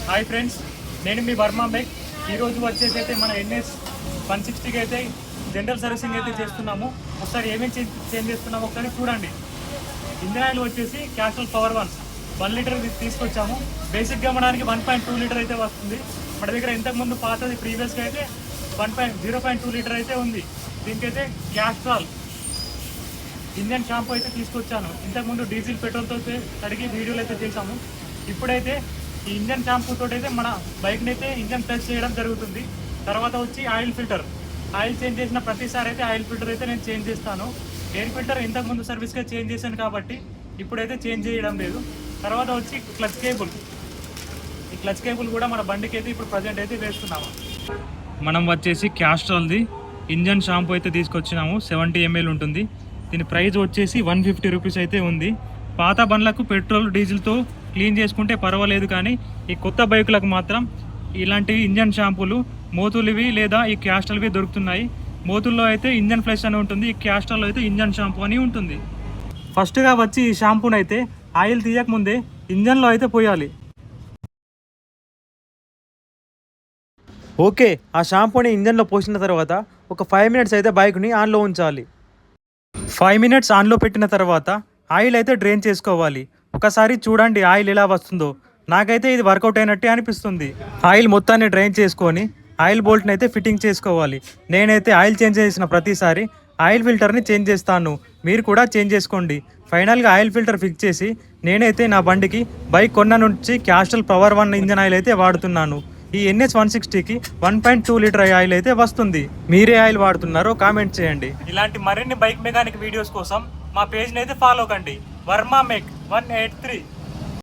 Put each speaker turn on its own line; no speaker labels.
Hi friends, నేను మీ Varma bike. ఈరోజు వచ్చేసి అయితే మన NS 160కి అయితే జనరల్ సర్వీసింగ్ అయితే చేస్తున్నాము. ఒకసారి ఏమేమి చేంజ్ చేస్తున్నాము ఒకసారి చూడండి. ఇంజన్ ఆయిల్ వచ్చేసి క్యాస్ట్రాల్ పవర్ 1 లీటర్ తీసుకొచ్చాము. బేసిక్గా మనకి 1.2 లీటర్ అయితే వస్తుంది. మన దగ్గర ఇంతకుముందు పాతది ప్రీవియస్గా అయితే 0.2 లీటర్ అయితే ఉంది. దీనికైతే క్యాస్ట్రాల్ ఇంజన్ షాంపూ అయితే తీసుకొచ్చాను. ఇంతకుముందు డీజిల్ పెట్రోల్తో కడిగి వీడియోలు అయితే చేసాము. ఇప్పుడైతే ఈ ఇంజన్ షాంపూతో అయితే మన బైక్ని అయితే ఇంజన్ టచ్ చేయడం జరుగుతుంది. తర్వాత వచ్చి ఆయిల్ ఫిల్టర్. ఆయిల్ చేంజ్ చేసిన ప్రతిసారి అయితే ఆయిల్ ఫిల్టర్ అయితే నేను చేంజ్ చేస్తాను. ఎయిర్ ఫిల్టర్ ఇంతకుముందు సర్వీస్గా చేంజ్ చేశాను కాబట్టి ఇప్పుడైతే చేంజ్ చేయడం లేదు. తర్వాత వచ్చి క్లచ్ కేబుల్. ఈ క్లచ్ కేబుల్ కూడా మన బండికి అయితే ఇప్పుడు ప్రజెంట్ అయితే వేస్తున్నాము. మనం వచ్చేసి క్యాస్ట్రాల్ది ఇంజన్ షాంపూ అయితే తీసుకొచ్చినాము. 70 ml ఉంటుంది. దీని ప్రైస్ వచ్చేసి 150 రూపీస్ అయితే ఉంది. పాత బండ్లకు పెట్రోల్ డీజిల్తో క్లీన్ చేసుకుంటే పర్వాలేదు, కానీ ఈ కొత్త బైకులకు మాత్రం ఇలాంటివి ఇంజన్ షాంపూలు మోతులువి లేదా ఈ క్యాస్ట్రాల్వి దొరుకుతున్నాయి. మోతుల్లో అయితే ఇంజన్ ఫ్రెష్ అని ఉంటుంది, ఈ క్యాస్ట్రాల్లో అయితే ఇంజన్ షాంపూ అని ఉంటుంది. ఫస్ట్గా వచ్చి ఈ షాంపూని అయితే ఆయిల్ తీయకముందే ఇంజన్లో అయితే పోయాలి.
ఓకే, ఆ షాంపూని ఇంజన్లో పోసిన తర్వాత ఒక 5 మినిట్స్ అయితే బైక్ని ఆన్లో ఉంచాలి.
5 మినిట్స్ ఆన్లో పెట్టిన తర్వాత ఆయిల్ అయితే డ్రైన్ చేసుకోవాలి. ఒకసారి చూడండి ఆయిల్ ఎలా వస్తుందో. నాకైతే ఇది వర్కౌట్ అయినట్టే అనిపిస్తుంది. ఆయిల్ మొత్తాన్ని డ్రైన్ చేసుకొని ఆయిల్ బోల్ట్ని అయితే ఫిట్టింగ్ చేసుకోవాలి. నేనైతే ఆయిల్ చేంజ్ చేసిన ప్రతిసారి ఆయిల్ ఫిల్టర్ని చేంజ్ చేస్తాను. మీరు కూడా చేంజ్ చేసుకోండి. ఫైనల్గా ఆయిల్ ఫిల్టర్ ఫిక్స్ చేసి నేనైతే నా బండికి బైక్ కొన్న నుంచి క్యాస్ట్రాల్ పవర్ 1 ఇంజన్ ఆయిల్ అయితే వాడుతున్నాను. ఈ NS 160కి 1.2 లీటర్ ఆయిల్ అయితే వస్తుంది. మీరే ఆయిల్ వాడుతున్నారో కామెంట్ చేయండి. ఇలాంటి మరిన్ని బైక్ మెకానిక్ వీడియోస్ కోసం మా పేజ్ని అయితే ఫాలో కండి. వర్మ మెక్ 183.